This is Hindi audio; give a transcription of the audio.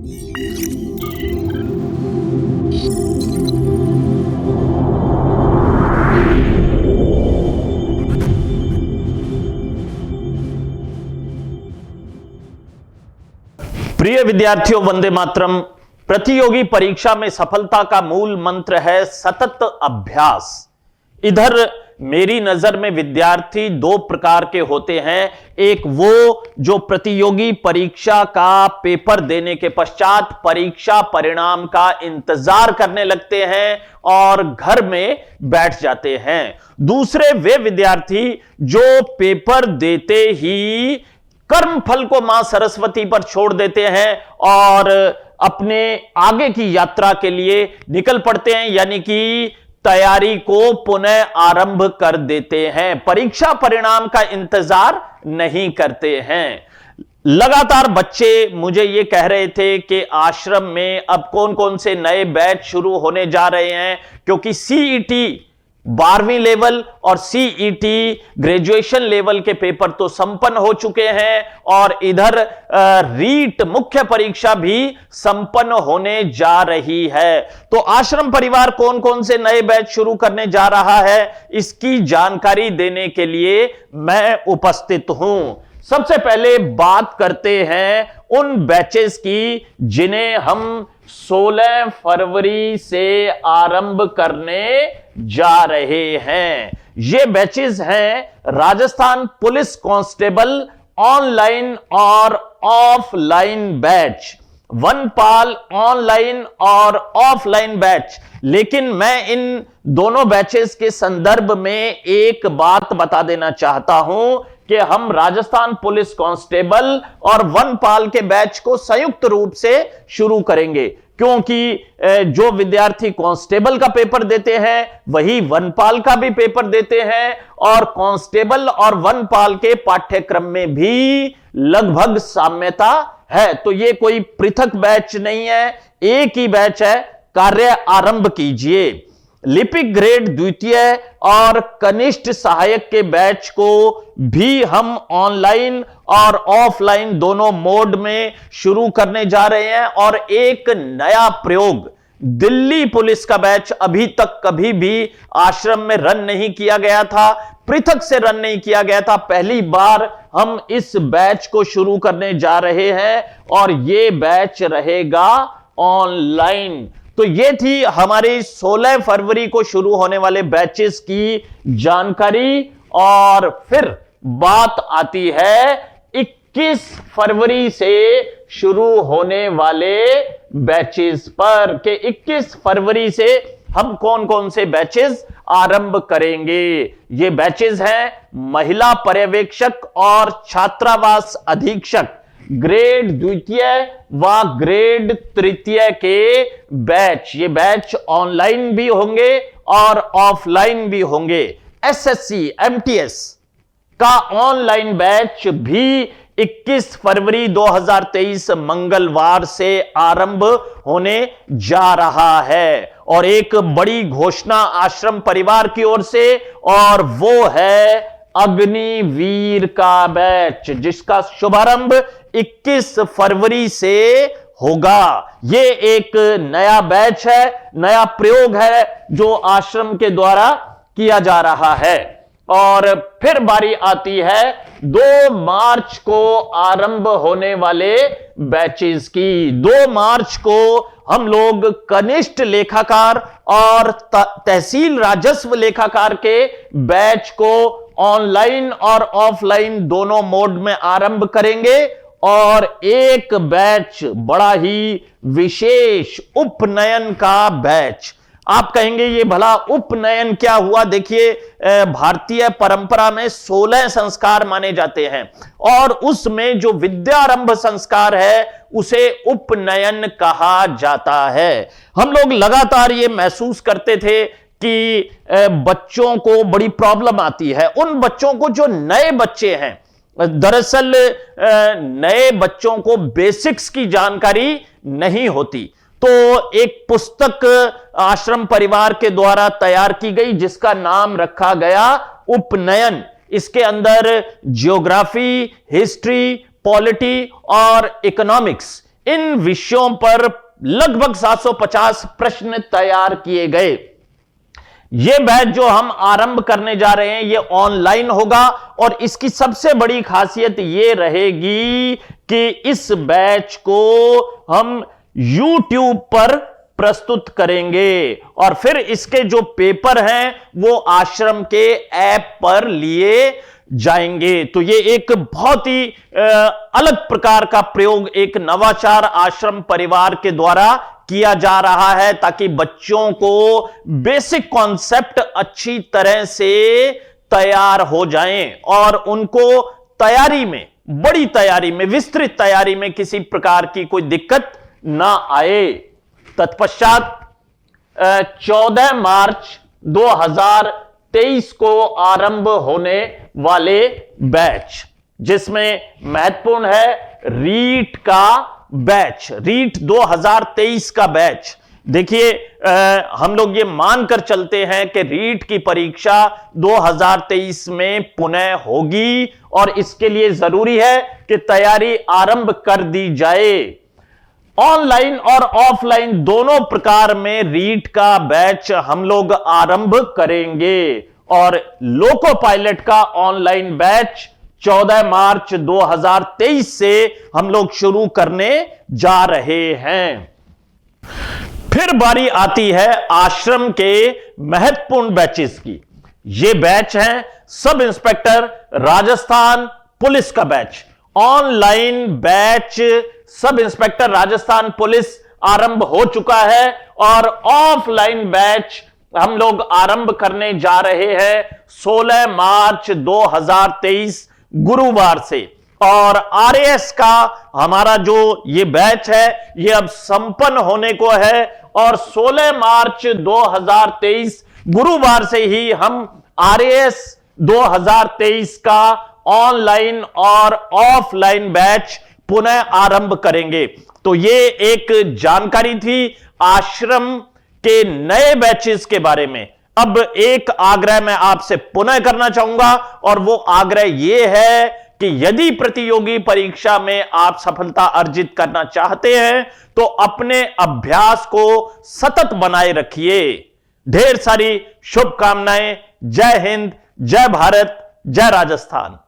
प्रिय विद्यार्थियों, वंदे मातरम। प्रतियोगी परीक्षा में सफलता का मूल मंत्र है सतत अभ्यास। इधर मेरी नजर में विद्यार्थी दो प्रकार के होते हैं। एक वो जो प्रतियोगी परीक्षा का पेपर देने के पश्चात परीक्षा परिणाम का इंतजार करने लगते हैं और घर में बैठ जाते हैं। दूसरे वे विद्यार्थी जो पेपर देते ही कर्म फल को मां सरस्वती पर छोड़ देते हैं और अपने आगे की यात्रा के लिए निकल पड़ते हैं, यानी कि तैयारी को पुनः आरंभ कर देते हैं, परीक्षा परिणाम का इंतजार नहीं करते हैं। लगातार बच्चे मुझे ये कह रहे थे कि आश्रम में अब कौन कौन से नए बैच शुरू होने जा रहे हैं, क्योंकि सीईटी 12वीं लेवल और सीईटी ग्रेजुएशन लेवल के पेपर तो संपन्न हो चुके हैं और इधर रीट मुख्य परीक्षा भी संपन्न होने जा रही है। तो आश्रम परिवार कौन कौन से नए बैच शुरू करने जा रहा है, इसकी जानकारी देने के लिए मैं उपस्थित हूं। सबसे पहले बात करते हैं उन बैचेस की जिन्हें हम 16 फरवरी से आरंभ करने जा रहे हैं। ये बैचेस हैं राजस्थान पुलिस कांस्टेबल ऑनलाइन और ऑफलाइन बैच, वनपाल ऑनलाइन और ऑफलाइन बैच। लेकिन मैं इन दोनों बैचेस के संदर्भ में एक बात बता देना चाहता हूं कि हम राजस्थान पुलिस कांस्टेबल और वनपाल के बैच को संयुक्त रूप से शुरू करेंगे, क्योंकि जो विद्यार्थी कांस्टेबल का पेपर देते हैं वही वनपाल का भी पेपर देते हैं और कांस्टेबल और वनपाल के पाठ्यक्रम में भी लगभग साम्यता है। तो ये कोई पृथक बैच नहीं है, एक ही बैच है। कार्य आरंभ कीजिए। लिपिक ग्रेड द्वितीय और कनिष्ठ सहायक के बैच को भी हम ऑनलाइन और ऑफलाइन दोनों मोड में शुरू करने जा रहे हैं। और एक नया प्रयोग, दिल्ली पुलिस का बैच अभी तक कभी भी आश्रम में रन नहीं किया गया था, पृथक से रन नहीं किया गया था। पहली बार हम इस बैच को शुरू करने जा रहे हैं और यह बैच रहेगा ऑनलाइन। तो ये थी हमारी 16 फरवरी को शुरू होने वाले बैचेस की जानकारी। और फिर बात आती है 21 फरवरी से शुरू होने वाले बैचेस पर कि 21 फरवरी से हम कौन कौन से बैचेस आरंभ करेंगे। ये बैचेस हैं महिला पर्यवेक्षक और छात्रावास अधीक्षक ग्रेड द्वितीय व ग्रेड तृतीय के बैच। ये बैच ऑनलाइन भी होंगे और ऑफलाइन भी होंगे। एसएससी एमटीएस का ऑनलाइन बैच भी 21 फरवरी 2023 मंगलवार से आरंभ होने जा रहा है। और एक बड़ी घोषणा आश्रम परिवार की ओर से, और वो है अग्निवीर का बैच, जिसका शुभारंभ 21 फरवरी से होगा। ये एक नया बैच है, नया प्रयोग है जो आश्रम के द्वारा किया जा रहा है। और फिर बारी आती है 2 मार्च को आरंभ होने वाले बैचेस की। 2 मार्च को हम लोग कनिष्ठ लेखाकार और तहसील राजस्व लेखाकार के बैच को ऑनलाइन और ऑफलाइन दोनों मोड में आरंभ करेंगे। और एक बैच बड़ा ही विशेष उपनयन का बैच। आप कहेंगे ये भला उपनयन क्या हुआ? देखिए, भारतीय परंपरा में 16 संस्कार माने जाते हैं और उसमें जो विद्यारंभ संस्कार है उसे उपनयन कहा जाता है। हम लोग लगातार ये महसूस करते थे कि बच्चों को बड़ी प्रॉब्लम आती है, उन बच्चों को जो नए बच्चे हैं। दरअसल नए बच्चों को बेसिक्स की जानकारी नहीं होती। तो एक पुस्तक आश्रम परिवार के द्वारा तैयार की गई जिसका नाम रखा गया उपनयन। इसके अंदर ज्योग्राफी, हिस्ट्री, पॉलिटी और इकोनॉमिक्स, इन विषयों पर लगभग 750 प्रश्न तैयार किए गए। यह बैच जो हम आरंभ करने जा रहे हैं यह ऑनलाइन होगा और इसकी सबसे बड़ी खासियत यह रहेगी कि इस बैच को हम YouTube पर प्रस्तुत करेंगे और फिर इसके जो पेपर हैं वो आश्रम के ऐप पर लिए जाएंगे। तो ये एक बहुत ही अलग प्रकार का प्रयोग एक नवाचार आश्रम परिवार के द्वारा किया जा रहा है ताकि बच्चों को बेसिक कॉन्सेप्ट अच्छी तरह से तैयार हो जाएं और उनको तैयारी में, बड़ी तैयारी में, विस्तृत तैयारी में किसी प्रकार की कोई दिक्कत ना आए। तत्पश्चात 14 मार्च 2023 को आरंभ होने वाले बैच, जिसमें महत्वपूर्ण है रीट का बैच, रीट 2023 का बैच। देखिए हम लोग ये मानकर चलते हैं कि रीट की परीक्षा 2023 में पुनः होगी और इसके लिए जरूरी है कि तैयारी आरंभ कर दी जाए। ऑनलाइन और ऑफलाइन दोनों प्रकार में रीट का बैच हम लोग आरंभ करेंगे और लोको पायलट का ऑनलाइन बैच 14 मार्च 2023 से हम लोग शुरू करने जा रहे हैं। फिर बारी आती है आश्रम के महत्वपूर्ण बैचेस की। ये बैच हैं सब इंस्पेक्टर राजस्थान पुलिस का batch. Online batch sub inspector Rajasthan police आरंभ हो चुका है और ऑफलाइन बैच हम लोग आरंभ करने जा रहे हैं 16 मार्च 2023 गुरुवार से। और आरएएस का हमारा जो ये बैच है ये अब संपन्न होने को है और 16 मार्च 2023 गुरुवार से ही हम आरएएस 2023 का ऑनलाइन और ऑफलाइन बैच पुनः आरंभ करेंगे। तो ये एक जानकारी थी आश्रम के नए बैचेस के बारे में। अब एक आग्रह मैं आपसे पुनः करना चाहूंगा और वो आग्रह ये है कि यदि प्रतियोगी परीक्षा में आप सफलता अर्जित करना चाहते हैं तो अपने अभ्यास को सतत बनाए रखिए। ढेर सारी शुभकामनाएं। जय हिंद, जय भारत, जय राजस्थान।